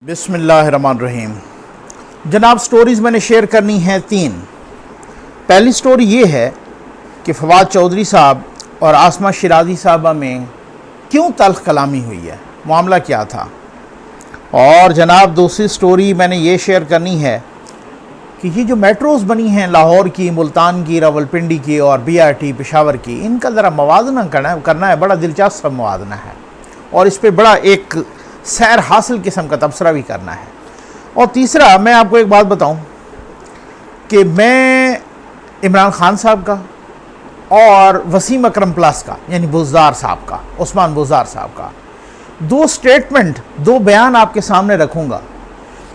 बिस्मिल्लाहिर्रहमानिर्रहीम। जनाब, स्टोरीज़ मैंने शेयर करनी हैं 3। पहली स्टोरी ये है कि फवाद चौधरी साहब और आसमा शिराजी साहबा में क्यों तल्ख कलामी हुई है, मामला क्या था। और जनाब, दूसरी स्टोरी मैंने ये शेयर करनी है कि ये जो मेट्रोज़ बनी हैं लाहौर की, मुल्तान की, रावलपिंडी की और BRT पेशावर की, इनका ज़रा मवाजना करना है। बड़ा दिलचस्प मवाजना है और इस पर बड़ा एक सैर हासिल किस्म का तबसरा भी करना है। और तीसरा, मैं आपको एक बात बताऊं कि मैं इमरान खान साहब का और वसीम अकरम प्लस का, यानी बुज़दार साहब का, उस्मान बुज़दार साहब का 2 स्टेटमेंट, 2 बयान आपके सामने रखूंगा।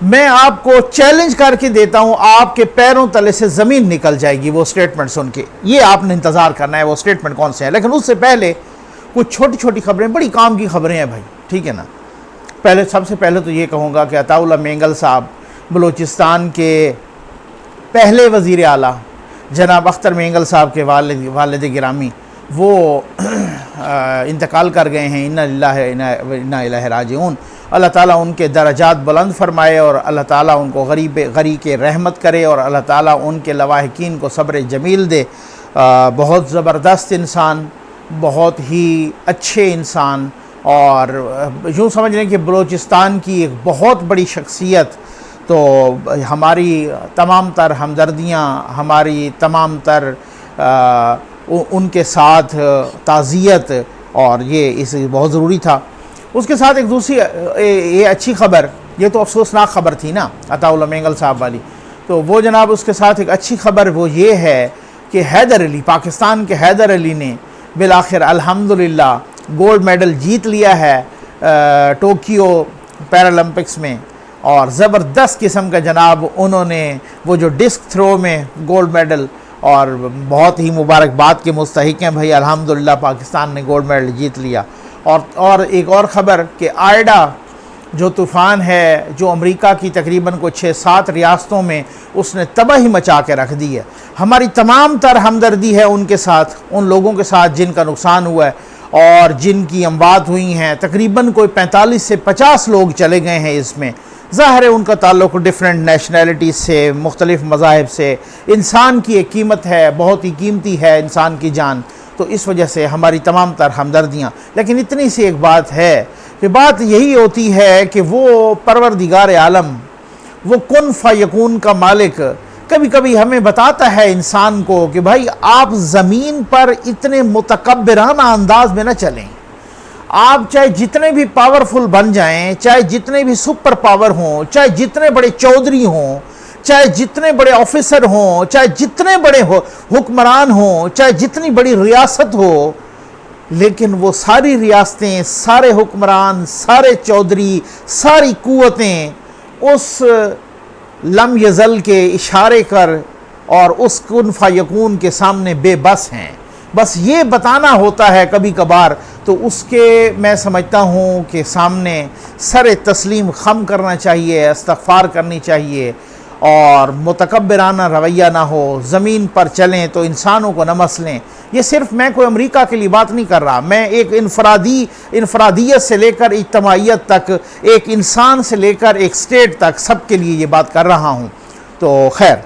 मैं आपको चैलेंज करके देता हूं, आपके पैरों तले से ज़मीन निकल जाएगी वो स्टेटमेंट सुन के। ये आपने इंतज़ार करना है वो स्टेटमेंट कौन से हैं। लेकिन उससे पहले कुछ छोटी छोटी खबरें, बड़ी काम की खबरें हैं भाई, ठीक है ना। सबसे पहले तो ये कहूँगा कि अताउल्लाह मेंगल साहब, बलूचिस्तान के पहले वज़ीर आला जनाब अख्तर मेंगल साहब के वालिद गिरामी, वो इंतकाल कर गए हैं। इन्ना लिल्लाहि व इन्ना इलैहि राजिऊन। अल्लाह ताला उनके दर्जात बुलंद फरमाए और अल्लाह ताला उनको गरी के रहमत करे और अल्लाह ताला उनके लवाहिकीन को सब्र जमील दे। बहुत ज़बरदस्त इंसान, बहुत ही अच्छे इंसान, और यूँ समझ लें कि बलूचिस्तान की एक बहुत बड़ी शख्सियत। तो हमारी तमाम तर हमदर्दियाँ, हमारी तमाम तर उनके साथ ताज़ियत, और ये इस बहुत ज़रूरी था। उसके साथ एक दूसरी ये अच्छी खबर, ये तो अफसोसनाक खबर थी ना अताउल्लाह मेंगल साहब वाली, तो वो जनाब उसके साथ एक अच्छी खबर वो ये है कि हैदर अली, पाकिस्तान के हैदर अली ने बिलाखिर अल्हम्दुलिल्लाह गोल्ड मेडल जीत लिया है टोक्यो पैरालंपिक्स में। और ज़बरदस्त किस्म का जनाब उन्होंने वो जो डिस्क थ्रो में गोल्ड मेडल, और बहुत ही मुबारकबाद के मुस्तहिक हैं भाई, अल्हम्दुलिल्लाह पाकिस्तान ने गोल्ड मेडल जीत लिया। और एक और ख़बर कि आयडा जो तूफ़ान है, जो अमेरिका की तकरीबन को 6-7 रियासतों में उसने तबाही मचा के रख दी है। हमारी तमाम तर हमदर्दी है उनके साथ, उन लोगों के साथ जिनका नुकसान हुआ है और जिनकी अमवात हुई हैं। तकरीबन कोई 45 से 50 लोग चले गए हैं इसमें। ज़ाहिर है उनका ताल्लुक़ डिफरेंट नेशनैलिटीज़ से, मुख्तलिफ़ मज़ाहिब से। इंसान की एक कीमत है, बहुत ही कीमती है इंसान की जान, तो इस वजह से हमारी तमाम तर हमदर्दियाँ। लेकिन इतनी सी एक बात है कि बात यही होती है कि वो परवरदिगार आलम, वो कुन फ़यकून का मालिक कभी कभी हमें बताता है इंसान को कि भाई आप ज़मीन पर इतने मुतकब्बिराना अंदाज में न चलें। आप चाहे जितने भी पावरफुल बन जाएं, चाहे जितने भी सुपर पावर हों, चाहे जितने बड़े चौधरी हों, चाहे जितने बड़े ऑफिसर हों, चाहे जितने बड़े हुक्मरान हों, चाहे जितनी बड़ी रियासत हो, लेकिन वो सारी रियासतें, सारे हुक्मरान, सारे चौधरी, सारी कुव्वतें उस लम यज़ल के इशारे कर और उस कुन फ़यकून के सामने बेबस हैं। बस ये बताना होता है कभी कभार, तो उसके मैं समझता हूँ कि सामने सर तस्लीम खम करना चाहिए, इस्तग़फ़ार करनी चाहिए और मुतकब्बिराना रवैया ना हो। ज़मीन पर चलें तो इंसानों को न मसलें। ये सिर्फ मैं कोई अमेरिका के लिए बात नहीं कर रहा, मैं एक इनफरादियत से लेकर इज्तमाइयत तक, एक इंसान से लेकर एक स्टेट तक, सब के लिए ये बात कर रहा हूँ। तो खैर,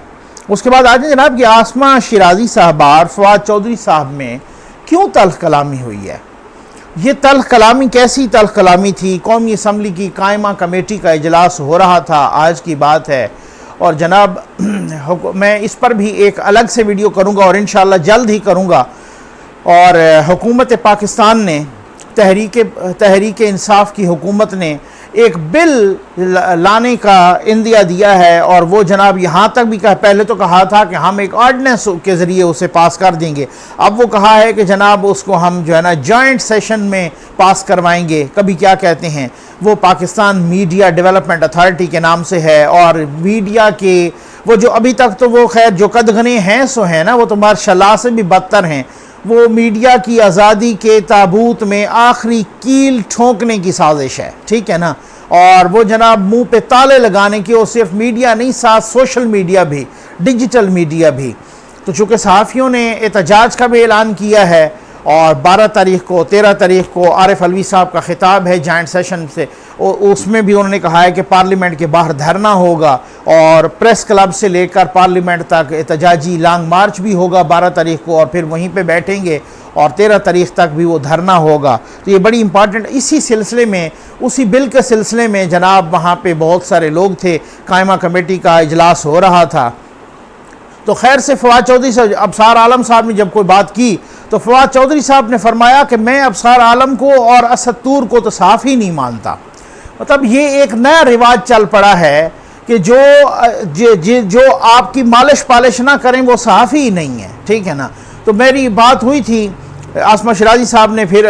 उसके बाद आज जनाब कि आसमा शिराजी साहबा और फवाद चौधरी साहब में क्यों तल्ख कलामी हुई है। ये तल्ख कलामी कैसी तल्ख कलामी थी। कौमी असम्बली की कायमा कमेटी का इजलास हो रहा था, आज की बात है। और जनाब मैं इस पर भी एक अलग से वीडियो करूंगा और इंशाअल्लाह जल्द ही करूंगा। और हुकूमत पाकिस्तान ने, तहरीक इंसाफ की हुकूमत ने एक बिल लाने का इंदिया दिया है। और वो जनाब यहाँ तक भी पहले तो कहा था कि हम एक ऑर्डिनेंस के ज़रिए उसे पास कर देंगे। अब वो कहा है कि जनाब उसको हम जो है ना जॉइंट सेशन में पास करवाएंगे। कभी क्या कहते हैं, वो पाकिस्तान मीडिया डेवलपमेंट अथॉरिटी के नाम से है। और मीडिया के वो जो अभी तक तो वो खैर जो कदगने हैं सो हैं ना, वो तो माशाल्लाह से भी बदतर हैं। वो मीडिया की आज़ादी के ताबूत में आखिरी कील ठोंकने की साजिश है, ठीक है ना। और वो जनाब मुंह पे ताले लगाने की, और सिर्फ मीडिया नहीं, साथ सोशल मीडिया भी, डिजिटल मीडिया भी। तो चूँकि सहाफ़ियों ने एहतजाज का भी ऐलान किया है और 12 तारीख को 13 तारीख को आरिफ अलवी साहब का ख़िताब है जॉइंट सेशन से, उसमें भी उन्होंने कहा है कि पार्लियामेंट के बाहर धरना होगा और प्रेस क्लब से लेकर पार्लियामेंट तक एहतजाजी लॉन्ग मार्च भी होगा 12 तारीख को, और फिर वहीं पे बैठेंगे और 13 तारीख तक भी वो धरना होगा। तो ये बड़ी इंपॉर्टेंट, इसी सिलसिले में, उसी बिल के सिलसिले में जनाब वहाँ पे बहुत सारे लोग थे, कायमा कमेटी का इजलास हो रहा था। तो खैर से फवाद चौधरी से अबसार आलम साहब ने जब कोई बात की तो फवाद चौधरी साहब ने फरमाया कि मैं अबसार आलम को और असद तूर को तो साफ ही नहीं मानता। मतलब ये एक नया रिवाज चल पड़ा है कि जो आपकी मालिश पालिश ना करें वो सहाफ़ी ही नहीं है, ठीक है ना। तो मेरी बात हुई थी, आसमा शिराजी साहब ने फिर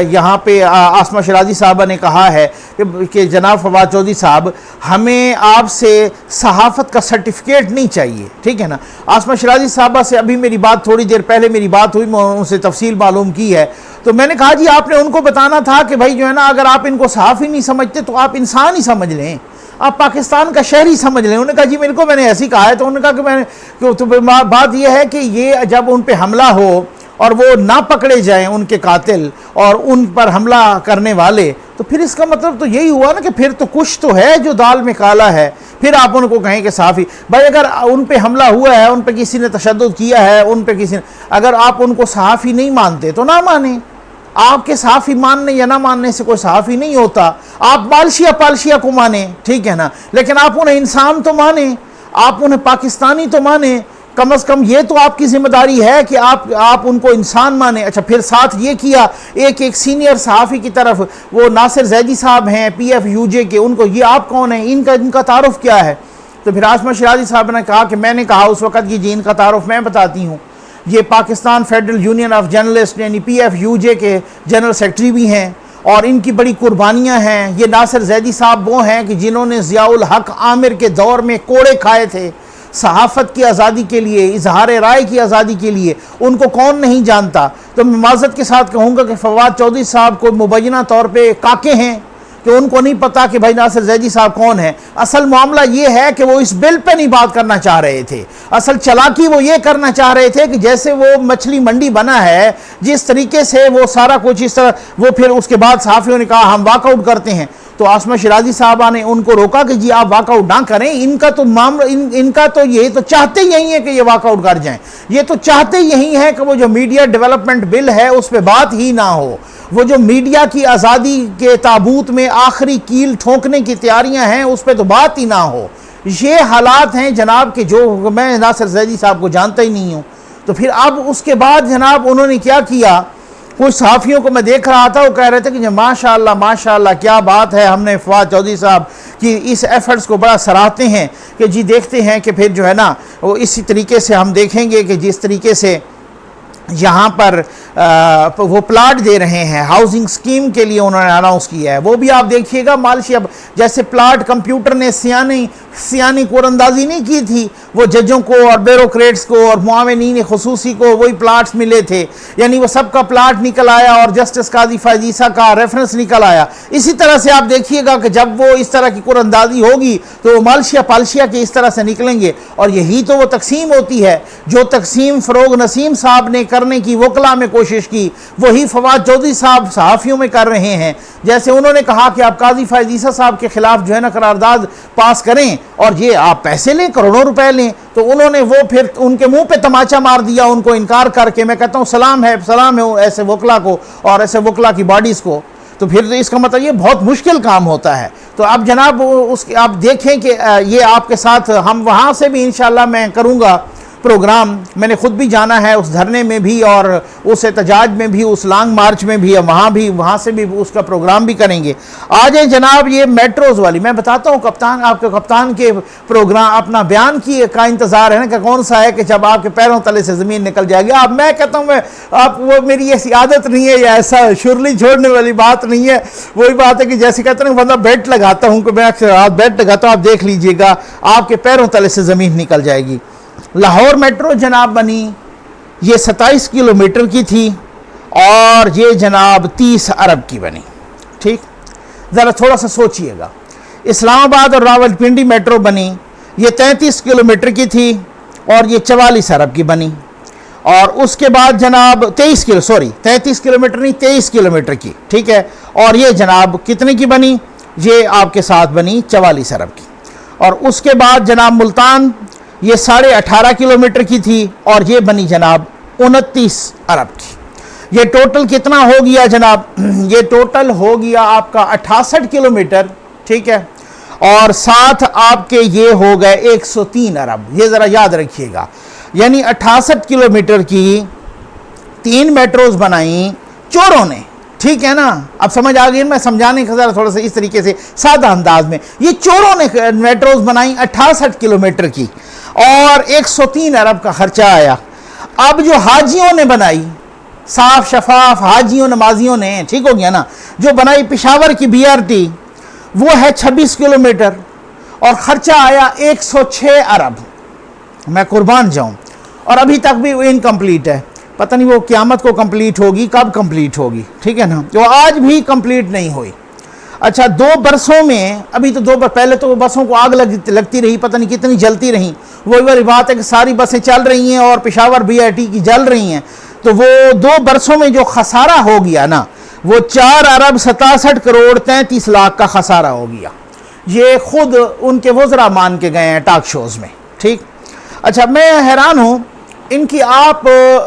यहाँ पे आसमा शिराजी साहबा ने कहा है कि जनाब फवाद चौधरी साहब, हमें आपसे सहाफ़त का सर्टिफिकेट नहीं चाहिए, ठीक है ना। आसमा शिराजी साहबा से अभी मेरी बात, थोड़ी देर पहले मेरी बात हुई, मैं उनसे तफसील मालूम की है। तो मैंने कहा जी आपने उनको बताना था कि भाई जो है ना, अगर आप इनको सहाफ़ी नहीं समझते तो आप इंसान ही समझ लें, आप पाकिस्तान का शहरी समझ लें। उन्होंने कहा जी मेरे को, मैंने ऐसे ही कहा है। तो उन्होंने कहा कि तो बात यह है कि ये जब उन पर हमला हो और वो ना पकड़े जाएं उनके कातिल और उन पर हमला करने वाले, तो फिर इसका मतलब तो यही हुआ ना कि फिर तो कुछ तो है जो दाल में काला है। फिर आप उनको कहें कि साफ़ी, भाई अगर उन पे हमला हुआ है, उन पे किसी ने तशद्दुद किया है, उन पे किसी ने, अगर आप उनको सहाफ़ी नहीं मानते तो ना माने। आपके सहाफ़ी मानने या ना मानने से कोई सहाफ़ी नहीं होता। आप मालशिया पालशिया को माने, ठीक है ना, लेकिन आप उन्हें इंसान तो माने, आप उन्हें पाकिस्तानी तो माने। कम से कम ये तो आपकी जिम्मेदारी है कि आप उनको इंसान माने। अच्छा, फिर साथ ये किया, एक सीनियर सहाफ़ी की तरफ, वो नासिर जैदी साहब हैं PFUJ के, उनको, ये आप कौन है, इनका तारुफ क्या है। तो फिर आसमा शिराजी साहब ने कहा कि मैंने कहा उस वक़्त की जी इनका तारुफ मैं बताती हूँ, ये Pakistan federal union of journalist यानी PFUJ के जनरल सेक्रेटरी भी हैं और इनकी बड़ी कुर्बानियाँ हैं। ये नासिर जैदी साहब वो हैं कि जिन्होंने ज़ियाउल हक आमिर के दौर में कोड़े खाए थे सहाफ़त की आज़ादी के लिए, इजहार राय की आज़ादी के लिए। उनको कौन नहीं जानता। तो मैं माज़रत के साथ कहूँगा कि फवाद चौधरी साहब को मुबैना तौर पे काके हैं कि उनको नहीं पता कि भाई नासिर जैदी साहब कौन है। असल मामला ये है कि वो इस बिल पे नहीं बात करना चाह रहे थे। असल चालाकी वो ये करना चाह रहे थे कि जैसे वो मछली मंडी बना है, जिस तरीके से वो सारा कुछ इस तरह, वो फिर उसके बाद सहाफ़ियों ने कहा हम वाकआउट करते हैं। तो आसमा शिराजी साहबा ने उनको रोका कि जी आप वाकआउट ना करें, इनका तो मामला, इनका तो ये तो चाहते यही है कि ये वाकआउट कर जाएं। ये तो चाहते यही है कि वो जो मीडिया डेवलपमेंट बिल है उस पर बात ही ना हो। वो जो मीडिया की आज़ादी के ताबूत में आखिरी कील ठोंकने की तैयारियां हैं उस पर तो बात ही ना हो। ये हालात हैं जनाब के, जो मैं नासिर जैदी साहब को जानता ही नहीं हूँ। तो फिर अब उसके बाद जनाब उन्होंने क्या किया, कुछ सहाफ़ियों को मैं देख रहा था, वो कह रहे थे कि माशाअल्लाह माशाअल्लाह क्या बात है, हमने फवाद चौधरी साहब की इस एफ़र्ट्स को बड़ा सराहते हैं कि जी देखते हैं कि फिर जो है ना वो इसी तरीके से हम देखेंगे कि जिस तरीके से यहाँ पर वो प्लाट दे रहे हैं हाउसिंग स्कीम के लिए उन्होंने अनाउंस किया है, वो भी आप देखिएगा मालशिया जैसे प्लाट कंप्यूटर ने सियानी कुरंदाजी नहीं की थी, वो जजों को और ब्यूरोक्रेट्स को और मुआविनीन खुसूसी को वही प्लाट्स मिले थे, यानी वो सबका प्लाट निकल आया और जस्टिस काजी फायजीसा का रेफरेंस निकल आया। इसी तरह से आप देखिएगा कि जब वो इस तरह की कुरंदाजी होगी तो वो मालशिया पालशिया के इस तरह से निकलेंगे। और यही तो वो तकसीम होती है जो तकसीम फ़रोग नसीम साहब ने करने की वकला में कोशिश की, वही फवाद चौधरी साहब सहाफ़ियों में कर रहे हैं। जैसे उन्होंने कहा कि आप काजी फायजीसा साहब के खिलाफ जो है ना करारदाद पास करें और ये आप पैसे लें, करोड़ों रुपए लें, तो उन्होंने वो फिर उनके मुंह पे तमाचा मार दिया उनको इनकार करके। मैं कहता हूँ सलाम है ऐसे वकला को और ऐसे वकला की बॉडीज़ को। तो फिर इसका मतलब ये बहुत मुश्किल काम होता है। तो अब जनाब उसके आप देखें कि ये आपके साथ हम वहाँ से भी इंशाअल्लाह मैं करूँगा प्रोग्राम। मैंने ख़ुद भी जाना है उस धरने में भी और उस एहतजाज में भी, उस लॉन्ग मार्च में भी, वहाँ से भी उसका प्रोग्राम भी करेंगे। आज है जनाब ये मेट्रोज़ वाली, मैं बताता हूँ कप्तान, आपके कप्तान के प्रोग्राम अपना बयान की का इंतज़ार है ना कि कौन सा है कि जब आपके पैरों तले से ज़मीन निकल जाएगी। अब मैं कहता हूँ आप वो मेरी ऐसी आदत नहीं है या ऐसा शुरली छोड़ने वाली बात नहीं है। वही बात है कि जैसे कहते हैं बंदा बेल्ट लगाता हूँ कि मैं अक्सर बेल्ट लगाता हूँ, आप देख लीजिएगा आपके पैरों तले से ज़मीन निकल जाएगी। लाहौर मेट्रो जनाब बनी, ये 27 किलोमीटर की थी और ये जनाब 30 अरब की बनी। ठीक, ज़रा थोड़ा सा सोचिएगा। इस्लामाबाद और रावलपिंडी मेट्रो बनी, ये 33 किलोमीटर की थी और ये 44 अरब की बनी। और उसके बाद जनाब 33 किलोमीटर नहीं 23 किलोमीटर की, ठीक है। और ये जनाब कितने की बनी, ये आपके साथ बनी 44 अरब की। और उसके बाद जनाब मुल्तान ये 18.5 किलोमीटर की थी और ये बनी जनाब 29 अरब की। ये टोटल कितना हो गया जनाब? ये टोटल हो गया आपका 68 किलोमीटर, ठीक है। और साथ आपके ये हो गए 103 अरब, ये ज़रा याद रखिएगा। यानी 68 किलोमीटर की 3 मेट्रोज बनाई चोरों ने, ठीक है ना। अब समझ आ गई, मैं समझाने का ज़रा थोड़ा सा इस तरीके से सादा अंदाज में। ये चोरों ने मेट्रोज बनाई 68 किलोमीटर की और 103 अरब का खर्चा आया। अब जो हाजियों ने बनाई, साफ शफाफ हाजियों नमाजियों ने, ठीक हो गया ना, जो बनाई पेशावर की BRT, वो है 26 किलोमीटर और ख़र्चा आया 106 अरब। मैं कुर्बान जाऊं, और अभी तक भी वो इनकम्प्लीट है। पता नहीं वो क़यामत को कंप्लीट होगी, कब कंप्लीट होगी, ठीक है ना। जो आज भी कंप्लीट नहीं हुई। अच्छा, 2 बरसों में, अभी तो 2 बार पहले तो बसों को आग लगती रही, पता नहीं कितनी जलती रही। वही वाली बात है कि सारी बसें चल रही हैं और पेशावर BRT की जल रही हैं। तो वो 2 बरसों में जो खसारा हो गया ना, वो 4 अरब 67 करोड़ 33 लाख का खसारा हो गया। ये खुद उनके वज़रा मान के गए हैं टॉक शोज़ में, ठीक। अच्छा, मैं हैरान हूँ इनकी, आप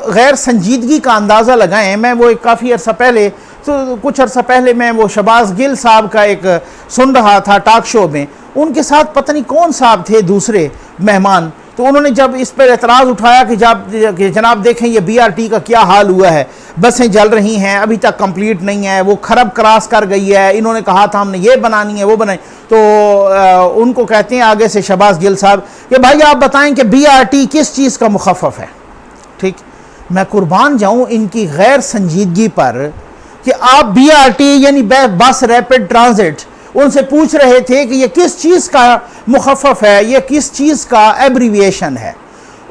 गैर संजीदगी का अंदाज़ा लगाएं। मैं वो काफ़ी अर्सा पहले, तो कुछ अर्सा पहले मैं वो शहबाज गिल साहब का एक सुन रहा था टॉक शो में। उनके साथ पता नहीं कौन साहब थे दूसरे मेहमान, तो उन्होंने जब इस पर एतराज़ उठाया कि जनाब देखें ये BRT का क्या हाल हुआ है, बसें जल रही हैं, अभी तक कंप्लीट नहीं है, वो खरब क्रॉस कर गई है, इन्होंने कहा था हमने ये बनानी है वो बनाई। तो उनको कहते हैं आगे से शहबाज गिल साहब कि भाई आप बताएं कि BRT किस चीज़ का मुखफ़फ़ है, ठीक। मैं कुर्बान जाऊँ इनकी गैर संजीदगी पर कि आप BRT यानी बस रैपिड ट्रांजिट, उनसे पूछ रहे थे कि ये किस चीज़ का मुखफ़फ़ है, ये किस चीज़ का एब्रीविएशन है।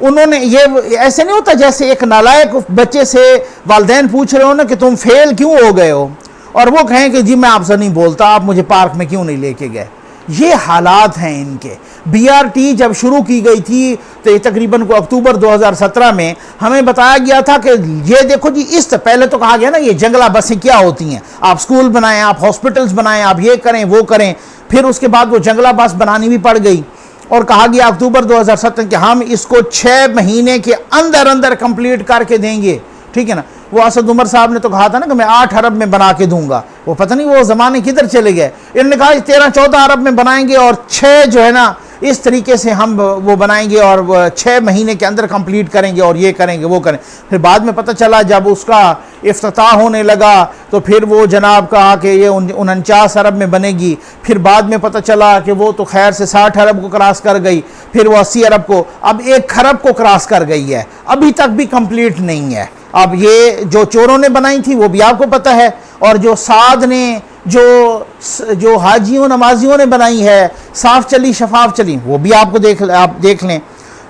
उन्होंने ये ऐसे नहीं होता जैसे एक नालायक बच्चे से वालिदैन पूछ रहे हो ना कि तुम फेल क्यों हो गए हो, और वो कहें कि जी मैं आपसे नहीं बोलता, आप मुझे पार्क में क्यों नहीं लेके गए। ये हालात हैं इनके। BRT जब शुरू की गई थी तो तकरीबन को अक्टूबर 2017 में हमें बताया गया था कि ये देखो जी, इस पहले तो कहा गया ना ये जंगला बसें क्या होती हैं, आप स्कूल बनाएं, आप हॉस्पिटल्स बनाएं, आप ये करें वो करें। फिर उसके बाद वो जंगला बस बनानी भी पड़ गई और कहा गया अक्टूबर 2017 कि हम इसको 6 महीने के अंदर अंदर कंप्लीट करके देंगे, ठीक है ना। वो असद उमर साहब ने तो कहा था ना कि मैं 8 अरब में बना के दूंगा, वो पता नहीं वो ज़माने किधर चले गए। इन्होंने कहा 13-14 अरब में बनाएंगे और 6 जो है ना इस तरीके से हम वो बनाएंगे और 6 महीने के अंदर कंप्लीट करेंगे और ये करेंगे वो करें। फिर बाद में पता चला जब उसका इफ्तिताह होने लगा तो फिर वो जनाब कहा कि ये 49 अरब में बनेगी। फिर बाद में पता चला कि वो तो खैर से 60 अरब को क्रॉस कर गई, फिर वो 80 अरब को, अब 1 खरब को क्रॉस कर गई है, अभी तक भी कंप्लीट नहीं है। अब ये जो चोरों ने बनाई थी वो भी आपको पता है, और जो साद ने जो हाजियों नमाजियों ने बनाई है, साफ चली शफाफ चली, वो भी आपको आप देख लें।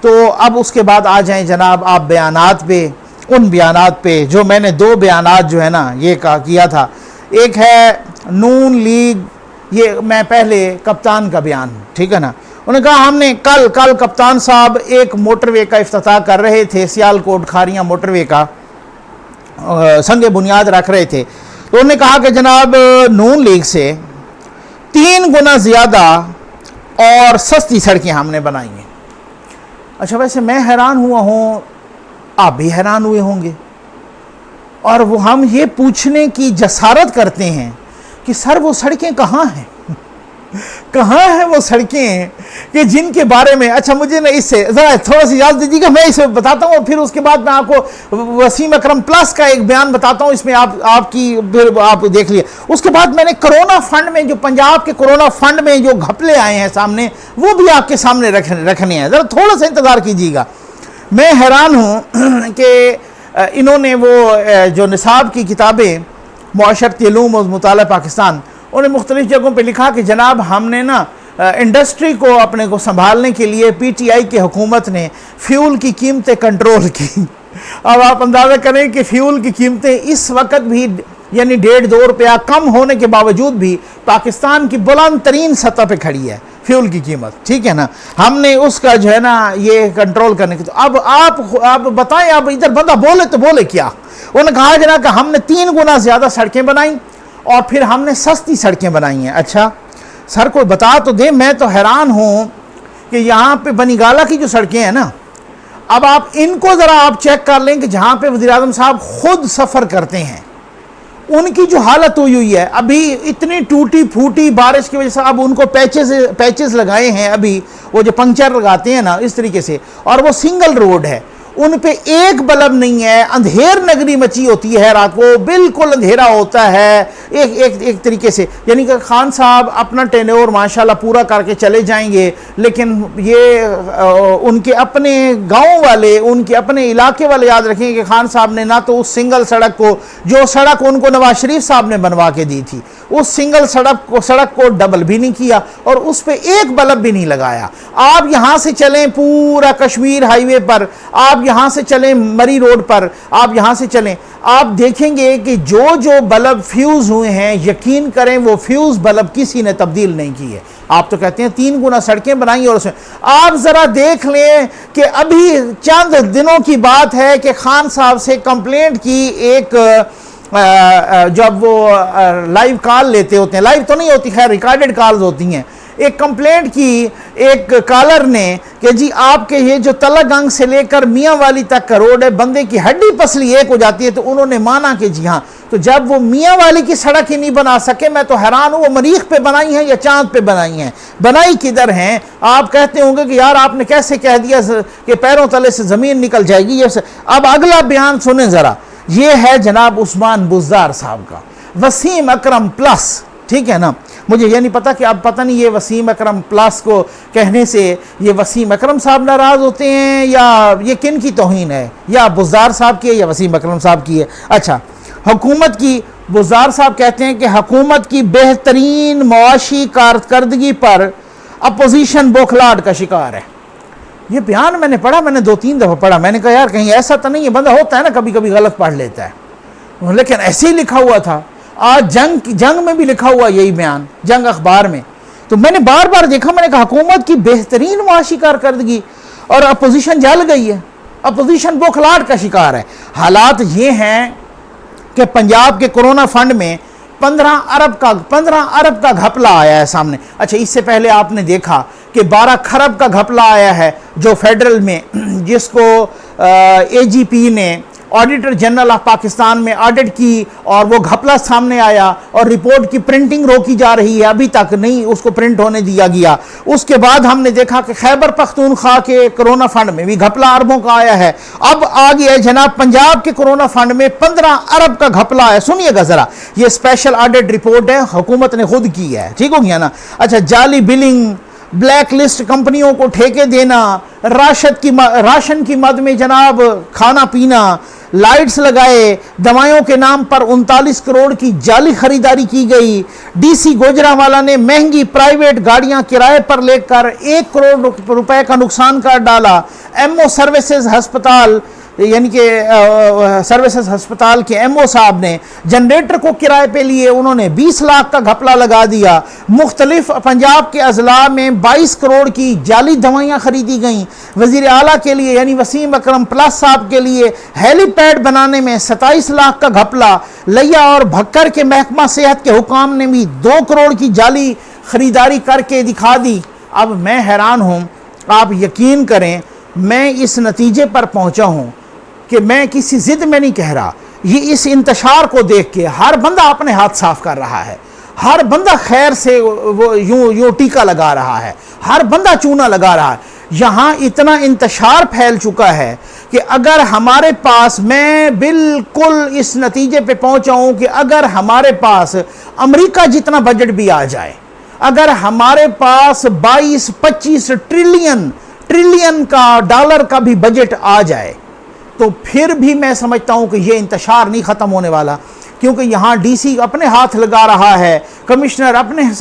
तो अब उसके बाद आ जाएं जनाब आप बयानात पे, उन बयानात पे जो मैंने 2 बयानात जो है ना ये किया था। एक है नून लीग, ये मैं पहले कप्तान का बयान, ठीक है ना। उन्होंने कहा हमने कल कप्तान साहब एक मोटरवे का इफ्तिताह कर रहे थे, सियालकोट खारियाँ मोटरवे का संगे बुनियाद रख रहे थे। तो उन्होंने कहा कि जनाब नून लीग से 3 गुना ज़्यादा और सस्ती सड़कें हमने बनाई हैं। अच्छा, वैसे मैं हैरान हुआ हूँ, आप भी हैरान हुए होंगे, और वो हम ये पूछने की जसारत करते हैं कि सर वो सड़कें कहाँ हैं कहाँ हैं वो सड़कें कि जिनके बारे में। अच्छा, मुझे ना इससे ज़रा थोड़ा सी याद दीजिएगा, मैं इसे बताता हूँ और फिर उसके बाद मैं आपको वसीम अकरम प्लस का एक बयान बताता हूँ, इसमें आपकी फिर आप देख लिए। उसके बाद मैंने कोरोना फंड में, जो पंजाब के कोरोना फंड में जो घपले आए हैं सामने, वो भी आपके सामने रखने हैं, ज़रा थोड़ा सा इंतज़ार कीजिएगा। मैं हैरान हूँ कि इन्होंने वो जो निसाब की किताबें मुआशरती उलूम और मुताला पाकिस्तान, उन्हें मुख्तलिफ़ जगहों पे लिखा कि जनाब हमने ना इंडस्ट्री को अपने को संभालने के लिए PTI की हुकूमत ने फ्यूल की कीमतें कंट्रोल की। अब आप अंदाज़ा करें कि फ्यूल की कीमतें इस वक्त भी यानी 1.5-2 रुपया कम होने के बावजूद भी पाकिस्तान की बुलंद तरीन सतह पे खड़ी है फ्यूल की कीमत, ठीक है ना। हमने उसका जो है ना ये कंट्रोल करने की। तो अब आप बताएं, अब इधर बंदा बोले तो बोले क्या। उन्होंने कहा जनाब कि हमने 3 गुना ज़्यादा सड़कें बनाई और फिर हमने सस्ती सड़कें बनाई हैं। अच्छा, सर को बता तो दे। मैं तो हैरान हूँ कि यहाँ पे बनीगाला की जो सड़कें हैं ना, अब आप इनको ज़रा आप चेक कर लें कि जहाँ पे वज़ीर आज़म साहब खुद सफ़र करते हैं, उनकी जो हालत हुई है, अभी इतनी टूटी फूटी बारिश की वजह से अब उनको पैचेस लगाए हैं, अभी वो जो पंक्चर लगाते हैं ना इस तरीके से, और वो सिंगल रोड है, उन पे एक बल्ब नहीं है। अंधेर नगरी मची होती है, रात को बिल्कुल अंधेरा होता है एक तरीके से। यानी कि खान साहब अपना टेन्योर माशाल्लाह पूरा करके चले जाएंगे, लेकिन ये उनके अपने गांव वाले, उनके अपने इलाके वाले याद रखेंगे कि खान साहब ने ना तो उस सिंगल सड़क को, जो सड़क उनको नवाज शरीफ साहब ने बनवा के दी थी, उस सिंगल सड़क को डबल भी नहीं किया और उस पर एक बल्ब भी नहीं लगाया। आप यहां से चलें पूरा कश्मीर हाईवे पर, आप यहां से चलें मरी रोड पर, आप यहां से चलें, आप देखेंगे कि जो जो बल्ब फ्यूज हुए हैं, यकीन करें वो फ्यूज बल्ब किसी ने तब्दील नहीं की है। आप तो कहते हैं 3 गुना सड़कें बनाई, और उसमें आप जरा देख लें कि अभी चंद दिनों की बात है कि खान साहब से कंप्लेंट की, एक जब वो लाइव कॉल लेते होते हैं, लाइव तो नहीं होती खैर, रिकॉर्डेड कॉल्स होती हैं, एक कंप्लेंट की एक कॉलर ने कि जी आपके ये जो तलगंग से लेकर मियाँ वाली तक का रोड है, बंदे की हड्डी पसली एक हो जाती है। तो उन्होंने माना कि जी हाँ, तो जब वो मियाँ वाली की सड़क ही नहीं बना सके, मैं तो हैरान हूँ वो मरीख पे बनाई हैं या चांद पे बनाई हैं, बनाई किधर हैं? आप कहते होंगे कि यार आपने कैसे कह दिया कि पैरों तले से ज़मीन निकल जाएगी। अब अगला बयान सुने ज़रा, ये है जनाब उस्मान बुज़दार साहब का, वसीम अकरम प्लस, ठीक है ना। मुझे ये नहीं पता कि अब पता नहीं ये वसीम अकरम प्लस को कहने से ये वसीम अकरम साहब नाराज़ होते हैं या ये किन की तौहीन है, या बुज़दार साहब की है या वसीम अकरम साहब की है। अच्छा, हुकूमत की, बुज़दार साहब कहते हैं कि हुकूमत की बेहतरीन मुआशी कारकर्दगी पर अपोजिशन बौखलाहट का शिकार है। ये बयान मैंने पढ़ा, मैंने 2-3 दफ़ा पढ़ा, मैंने कहा यार कहीं ऐसा तो नहीं है, बंदा होता है ना कभी कभी गलत पढ़ लेता है, लेकिन ऐसे ही लिखा हुआ था। आज जंग में भी लिखा हुआ यही बयान, जंग अखबार में। तो मैंने बार बार देखा, मैंने कहा हुकूमत की बेहतरीन मुआशी कारकर्दगी और अपोजिशन जल गई है, अपोजिशन बौखलाहट का शिकार है। हालात ये हैं कि पंजाब के कोरोना फंड में 15 अरब का घपला आया है सामने। अच्छा, इससे पहले आपने देखा कि 12 खरब का घपला आया है जो फेडरल में, जिसको एजीपी ने, ऑडिटर जनरल ऑफ पाकिस्तान में ऑडिट की, और वो घपला सामने आया और रिपोर्ट की प्रिंटिंग रोकी जा रही है, अभी तक नहीं उसको प्रिंट होने दिया गया। उसके बाद हमने देखा कि खैबर पख्तूनख्वा के कोरोना फंड में भी घपला अरबों का आया है। अब आ गया जनाब पंजाब के कोरोना फंड में 15 अरब का घपला है। सुनिएगा जरा, ये स्पेशल ऑडिट रिपोर्ट है, हुकूमत ने खुद की है, ठीक हो गया ना। अच्छा, जाली बिलिंग, ब्लैक लिस्ट कंपनियों को ठेके देना, राशन की मद में जनाब खाना पीना, लाइट्स लगाए, दवाइयों के नाम पर 39 करोड़ की जाली खरीदारी की गई। डीसी गोजरावाला ने महंगी प्राइवेट गाड़ियां किराए पर लेकर 1 करोड़ रुपए का नुकसान कर डाला। एमओ सर्विसेज हस्पताल, यानी कि सर्विसेज हस्पताल के एमओ साहब ने जनरेटर को किराए पे लिए, उन्होंने 20 लाख का घपला लगा दिया। मुख्तलिफ पंजाब के अजला में 22 करोड़ की जाली दवाइयाँ खरीदी गईं। वज़ीर आला के लिए यानी वसीम अकरम प्लस साहब के लिए हेलीपैड बनाने में 27 लाख का घपला। लिया और भक्कर के महकमा सेहत के हुकाम ने भी 2 करोड़ की जाली खरीदारी करके दिखा दी। अब मैं हैरान हूँ, आप यकीन करें, मैं इस नतीजे पर पहुँचा हूँ कि मैं किसी जिद में नहीं कह रहा, ये इस इंतशार को देख के हर बंदा अपने हाथ साफ कर रहा है, हर बंदा खैर से वो यूं टीका लगा रहा है, हर बंदा चूना लगा रहा है। यहाँ इतना इंतशार फैल चुका है कि अगर हमारे पास, मैं बिल्कुल इस नतीजे पे पहुंचा हूं कि अगर हमारे पास अमेरिका जितना बजट भी आ जाए, अगर हमारे पास 22-25 ट्रिलियन का डॉलर का भी बजट आ जाए, तो फिर भी मैं समझता हूं कि ये इंतशार नहीं ख़त्म होने वाला, क्योंकि यहाँ डीसी अपने हाथ लगा रहा है, कमिश्नर अपने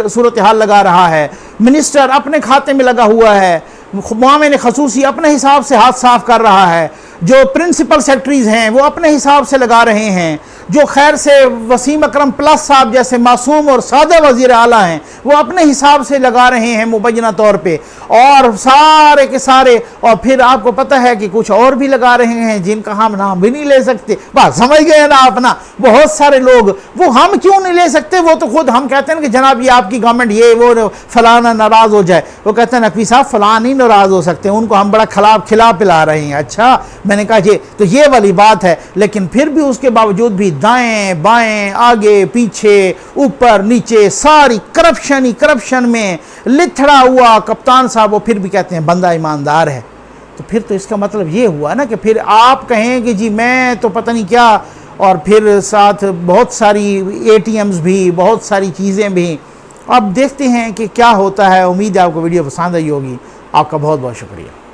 सूरत हाल लगा रहा है, मिनिस्टर अपने खाते में लगा हुआ है, मामले खसूसी अपने हिसाब से हाथ साफ कर रहा है, जो प्रिंसिपल सेक्रेटरीज हैं वो अपने हिसाब से लगा रहे हैं, जो खैर से वसीम अकरम प्लस साहब जैसे मासूम और सादा वजीर आला हैं वो अपने हिसाब से लगा रहे हैं मुबैना तौर पे, और सारे के सारे, और फिर आपको पता है कि कुछ और भी लगा रहे हैं जिनका हम नाम भी नहीं ले सकते। बात समझ गए ना अपना, बहुत सारे लोग, वो हम क्यों नहीं ले सकते, वो तो खुद हम कहते हैं कि जनाब ये आपकी गवर्नमेंट ये वो फलाना नाराज हो जाए, वो कहते हैं नकवी साहब फलान ही नाराज हो सकते हैं, उनको हम बड़ा खिला पिला रहे हैं। अच्छा, मैंने कहा ये तो ये वाली बात है, लेकिन फिर भी उसके बावजूद भी दाएं बाएं आगे पीछे ऊपर नीचे सारी करप्शन ही करप्शन में लिथड़ा हुआ कप्तान साहब, वो फिर भी कहते हैं बंदा ईमानदार है। तो फिर तो इसका मतलब ये हुआ ना कि फिर आप कहें कि जी मैं तो पता नहीं क्या, और फिर साथ बहुत सारी ATMs भी, बहुत सारी चीज़ें भी। अब देखते हैं कि क्या होता है। उम्मीद है आपको वीडियो पसंद आई होगी। आपका बहुत बहुत शुक्रिया।